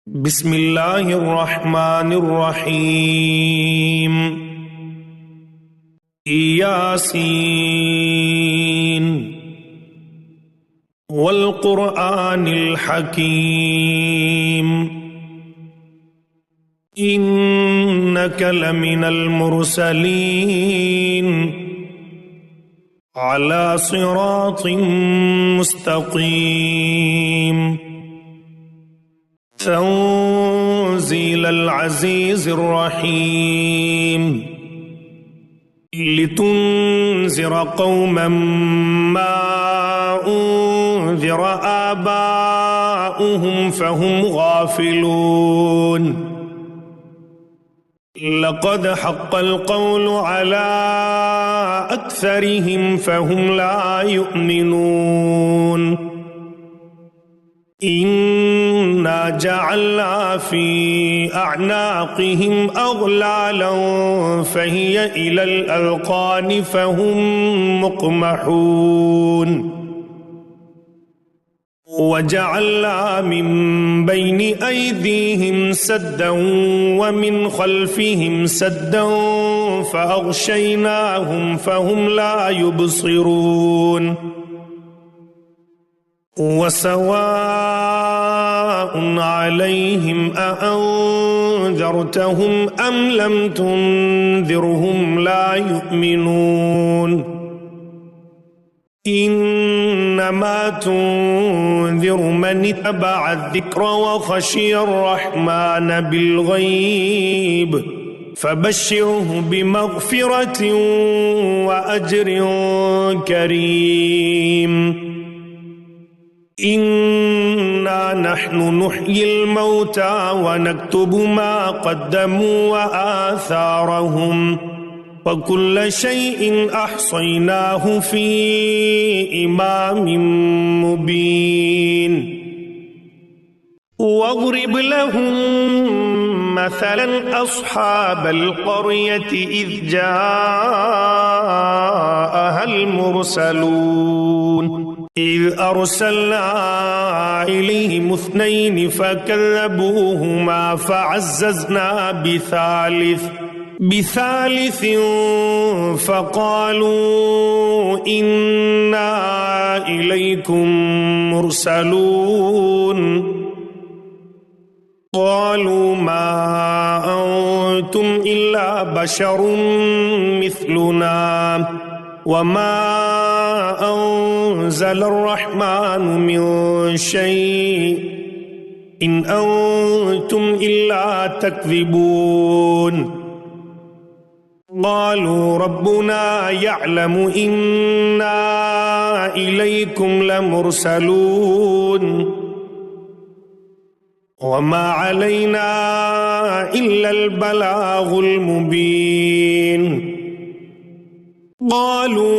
बिस्मिल्लाहिर्रहमानिर्रहीम। यासीन वल क़ुरआनिल हकीम इन्नका लमिनल मुरसलीन अला सिरातिम मुस्तक़ीम तंज़ीलल अज़ीज़िर रहीम लितुन्ज़िर क़ौमम मा उन्ज़िर आबाउहुम फ़हुम गाफ़िलून लक़द हक़्क़ल क़ौलु अला अक्सरिहिम फ़हुम ला युमिनून इन्ना जअलना फ़ी अअनाक़िहिम अग़लालन फ़हिय इलल अज़क़ानि फ़हुम मुक़महून वजअलना मिन बैनि अयदीहिम सद्दन व मिन ख़ल्फ़िहिम सद्दन फ़अग़शयनाहुम फ़हुम ला युबसिरून वसवाउन अलैहिम अअन्ज़रतहुम अम लम तुन्ज़िरहुम ला युमिनून इन्नमा तुन्ज़िरु मन इत्तबअ अज़्ज़िक्र व ख़शिय अर्रहमान बिल्ग़ैब फ़बश्शिरहु बिमग़फ़िरतिन व अज्रिन करीम इन्ना नहनु नुह्यिल मौता व नक्तुबु मा क़द्दमू व आसारहुम व कुल्ल शैइन अहसैनाहु फ़ी इमामिन मुबीन वज़रिब लहुम मसलन अस्हाबल क़र्यति इज़ जाअहल मुरसलून इज़ अरसलना इलैहिम इस्नैनि फ़कज़्ज़बूहुमा फ़अज़्ज़ज़ना बिसालिसिन फ़क़ालू इन्ना इलैकुम मुरसलून क़ालू मा अंतुम इल्ला बशरुम मिस्लुना वमा अंज़लर रहमानु मिन शैइन इन अंतुम इल्ला तकज़िबून क़ालू रब्बुना यअलमु इन्ना इलैकुम लमुरसलून वमा अलैना इल्लल बलागुल मुबीन क़ालू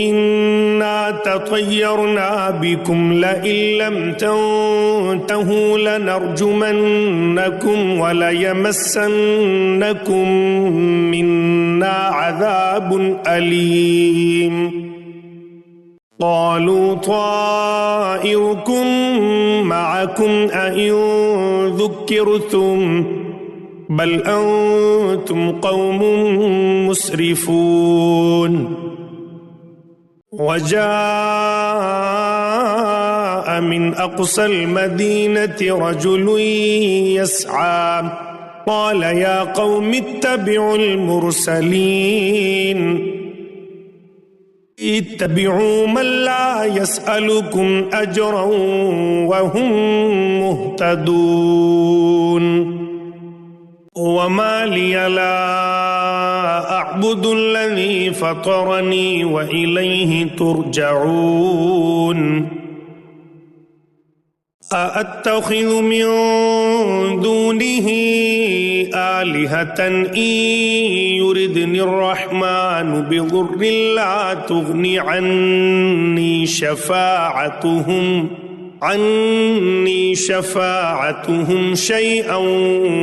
इन्ना ततय्यरना बिकुम लइन लम तंतहू लनरजुमन्नकुम वलयमस्सन्नकुम मिन्ना अज़ाबुन अलीम क़ालू ताइरुकुम मअकुम अइन ज़ुक्किरतुम बल अंतुम क़ौमुम मुस्रिफून वजाअ मिन अक़सल मदीनति रजुलुन यस्आ क़ाल या क़ौमि इत्तबिउल मुरसलीन इत्तबिउ मन ला यसअलुकुम अजरन वहुम मुहतदून वमा लिया ला अअबुदुल्लज़ी फ़तरनी व इलैहि तुरजऊन अअत्तख़िज़ु मिन दूनिही आलिहतन इन युरिदनिर रहमानु बिज़ुर्रिन ला तुग़नि अन्नी शफ़ाअतुहुम शैअन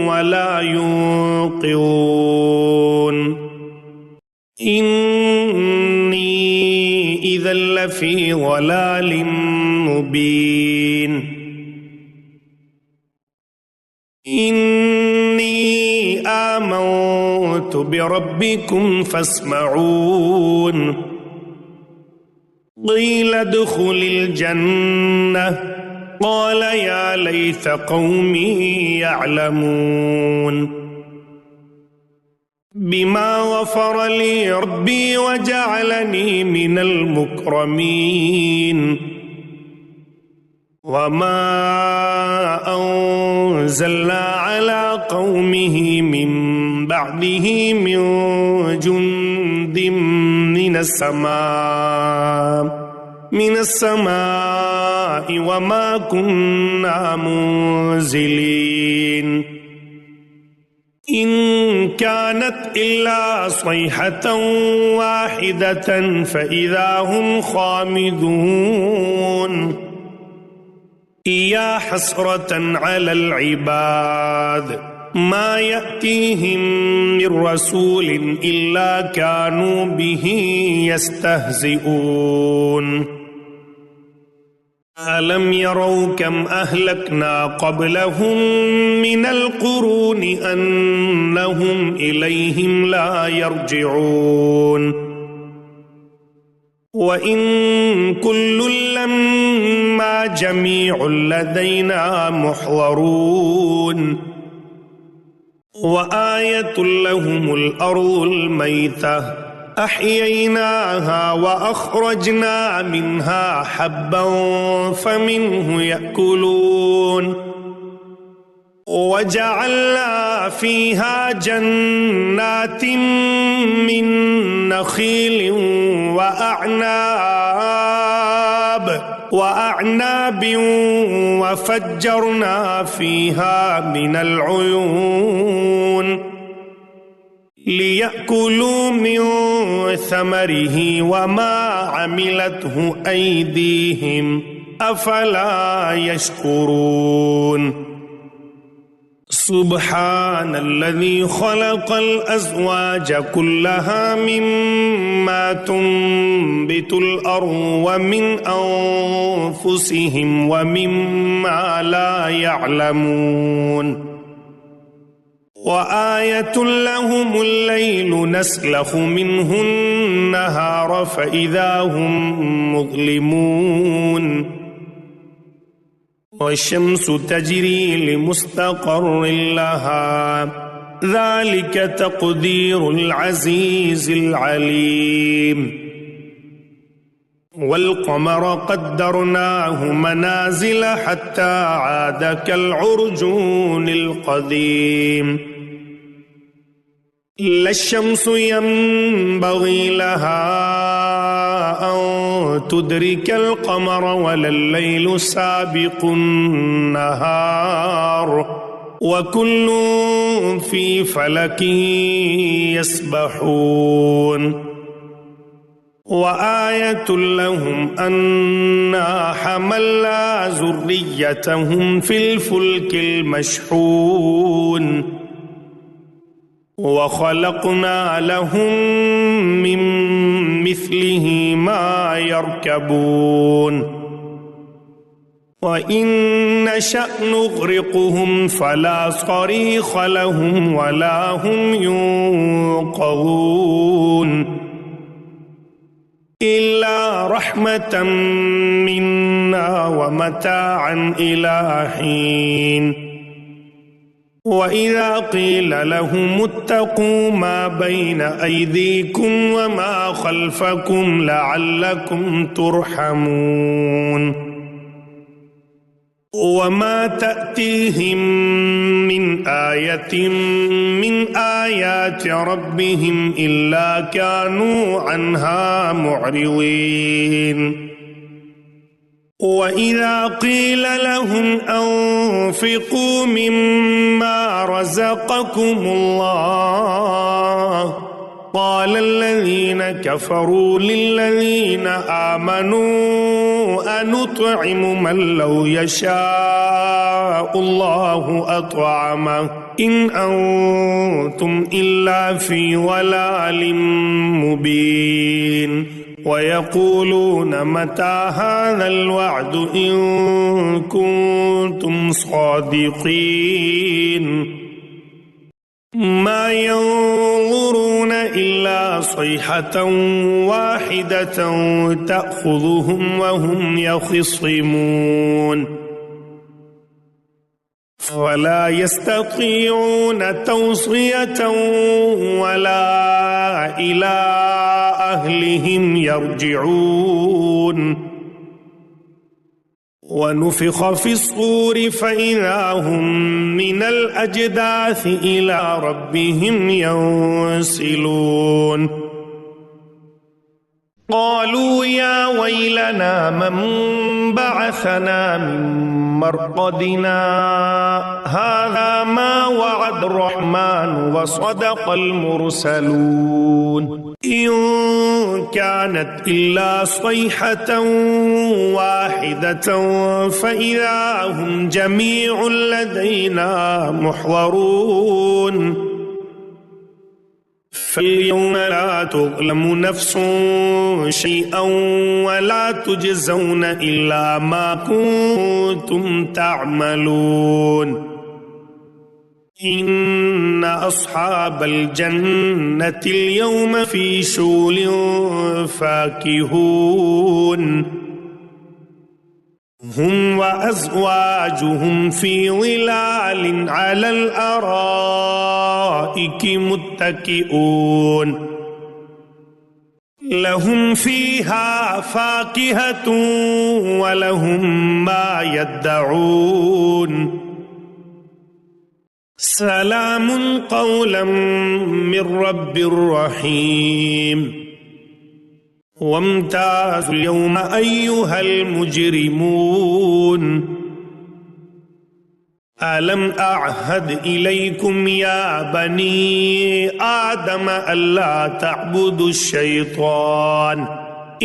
वला युन्क़िज़ून इन्नी इज़न लफ़ी ज़लालिम मुबीन। إني آمنت بربكم فاسمعون قيل ادخل الجنة قال يا ليت قومي يعلمون بما غفر لي ربي وجعلني من المكرمين وما أنزلنا على قومه من بعده من جند من السماء وما كنا منزلين إن كانت إلا صيحة واحدة فإذا هم خامدون يا حسرة على العباد ما يأتيهم من رسول إلا كانوا به يستهزئون ألم يروا كم أهلكنا قبلهم من القرون أنهم إليهم لا يرجعون وإن كل لما جميع لدينا محضرون وآية لهم الأرض الميتة أحييناها وأخرجنا منها حبا فمنه يأكلون وجعلنا فيها جنات من نخيل وأعناب وفجرنا فيها من العيون ليأكلوا من ثمره وما عملته أيديهم أفلا يشكرون سبحان الذي خلق الأزواج كلها مما تنبت الأرض ومن أنفسهم ومما لا يعلمون وآية لهم الليل نسلخ منه النهار فإذا هم مظلمون والشمس تجري لمستقر لها ذلك تقدير العزيز العليم والقمر قدرناه منازل حتى عاد كالعرجون القديم لا الشمس ينبغي لها أن تدرك القمر ولا الليل سابق النهار وكل في فلك يسبحون وآية لهم أنا حملنا ذريتهم في الفلك المشحون وخلقنا لهم من مثله ما يركبون وإن نشأ نغرقهم فلا صريخ لهم ولا هم ينقذون إلا رحمة منا ومتاعا إلى حين وإذا قيل لهم اتقوا ما بين أيديكم وما خلفكم لعلكم ترحمون وما تأتيهم من آية من آيات ربهم إلا كانوا عنها معرضين وإذا قيل لهم أنفقوا مما رزقكم الله قال الذين كفروا للذين آمنوا أنطعم من لو يشاء الله أطعمه إن أنتم إلا في ضلال مبين वयक़ूलून मता हाज़ल वअद इन कुन्तुम सादिक़ीन मा यंज़ुरून इल्ला सयहतन वाहिदतन तअख़ुज़ुहुम वहुम यख़िस्सिमून वला यस्ततीऊन तौसियतन वला इला अहलिहिम यरजिऊन वनुफ़िख़ फ़िस्सूरि फ़इज़ा हुम मिनल अजदाथ इला रब्बिहिम यंसिलून क़ालू या वैलना मन बअसना मिन मरक़दिना हाज़ा मा वअद रहमान व सदक़ल मुरसलून इन कानत इल्ला सयहतन वाहिदतन फ़इज़ा हुम जमीउन लदैना मुहज़रून फ़ल्यौम ला तुज़लमु नफ़्सुन शैअन वला तुजज़ौन इल्ला मा कुन्तुम तअमलून इन्न अस्हाबल जन्नति अल-यौम फ़ी शुग़ुलिन फ़ाकिहून हुम व अज़वाजुहुम फ़ी ज़िलालिन अलल अराइकि मुत्तकिऊन लहुम फ़ीहा फ़ाकिहतुन व लहुम मा यद्दऊन सलामुन क़ौलन मिर रब्बिर रहीम वम्ताज़ुल यौम अय्युहल मुजरिमून अलम अअहद इलैकुम या बनी आदम अल्ला तअबुदुश शैतान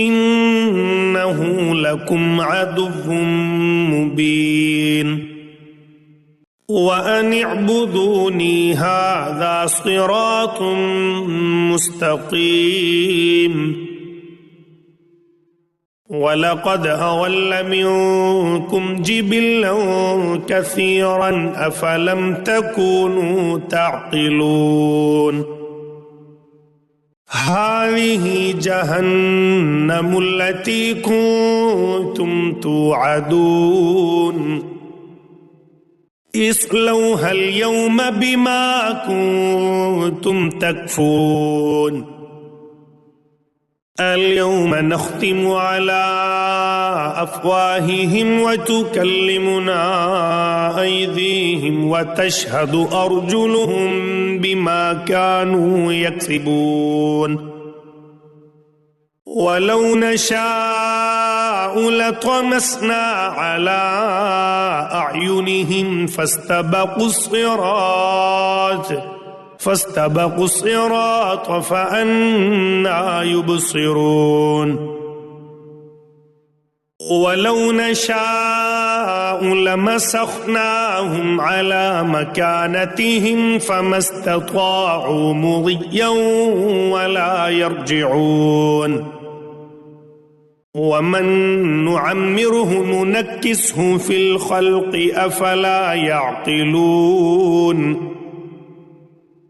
इन्नहु लकुम अदुव्वुम मुबीन व अन इअ्बुदूनी हाज़ा सिरातुम मुस्तक़ीम वलक़द अज़ल्ल मिनकुम जिबिल्लन कसीरन अफ़लम तकूनू तअक़िलून हाज़िही जहन्नमुल्लती कुन्तुम तुअदून इस्लौहल यौम बिमा कुन्तुम तकफ़ूरून अल-यौम नख़्तिमु अला अफ़वाहिहिम व तुकल्लिमुना अयदीहिम व तशहदु अर्जुलुहुम बिमा कानू यक्सिबून वलौ नशाअु लतमस्ना अला अअयुनिहिम फस्तबक़ु الصراط فأنى يبصرون ولو نشاء لمسخناهم على مكانتهم فما استطاعوا مضيا ولا يرجعون ومن نعمره ننكسه في الخلق أفلا يعقلون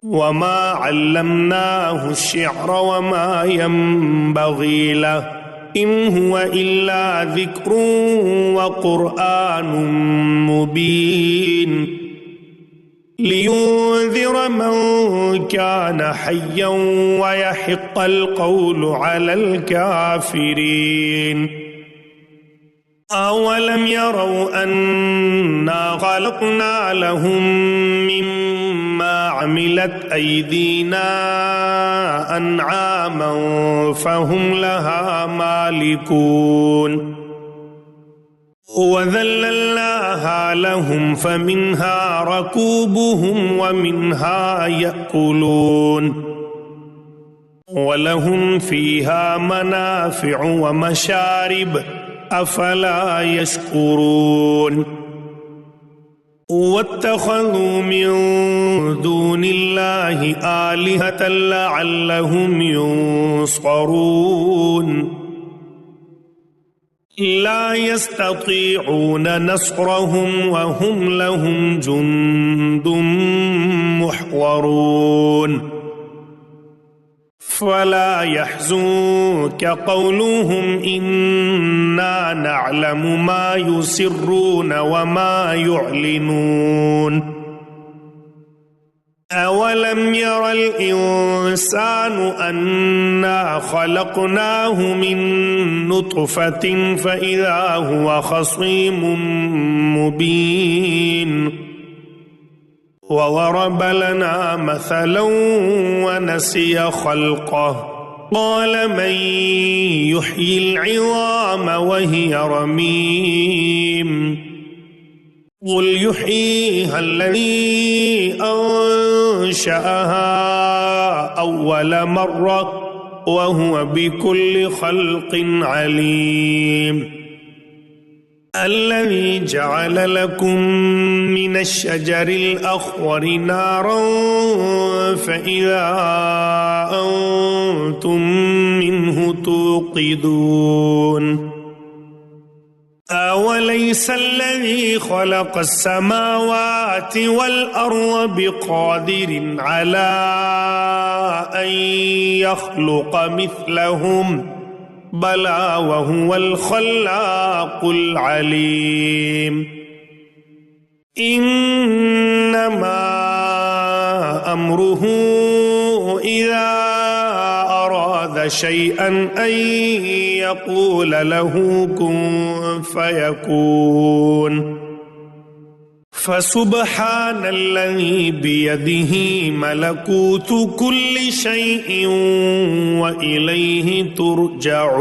वमा अल्लमनाहु शिअर वमा यंबगी लहु इन हुवा इल्ला ज़िक्रुन व क़ुरआनुम मुबीन लियुंज़िर मन कान हय्यन व यहिक़्क़ल क़ौलु अलल काफ़िरीन अवलम यरौ अन्ना ख़लक़ना लहुम मिम्मा अमिलत अयदीना अन्आमन फ़हुम लहा मालिकून वज़ल्लल्नाहा लहुम फ़मिन्हा रकूबुहुम वमिन्हा यअकुलून वलहुम फ़ीहा मनाफ़िअु व मशारिब अफ़ला यशकुरून वत्तख़ज़ू मिन दूनिल्लाहि आलिहतन लअल्लहुम युंसरून ला यस्ततीऊन नस्रहुम वहुम लहुम जुंदुम मुहज़रून फला यहज़ुनक क़ौलुहुम इन्ना नअलमु मा युसिर्रून वमा युअलिनून अवलम यरल इंसानु अन्ना खलक़नाहु मिन नुत्फ़तिन फ़इज़ा हुवा ख़सीमुम मुबीन वज़रब लना मसलन वनसिय ख़ल्क़ह क़ाल मन युह्यिल इज़ाम वहिय रमीम क़ुल युह्यीहा अल्लज़ी अंशअहा अव्वल मर्रा वहुव बिकुल्लि ख़ल्क़िन अलीम अल्लज़ी जअल लकुम मिनश्शजरिल अख़्ज़रि नारन फ़इज़ा अंतुम मिन्हु तूक़िदून अवलैस अल्लज़ी ख़लक़स समावाति वल अर्ज़ बिक़ादिरिन अला अन यख़्लुक़ मिस्लहुम बला वहुवल ख़ल्लाक़ुल अलीम इन्नमा अम्रुहु इज़ा अराद शैअन अन यक़ूल लहू कुन फ़यकून फ़सुब्हानल्लज़ी बियदिही मलकूतु कुल्लि शैइन व इलैहि तुरजऊन।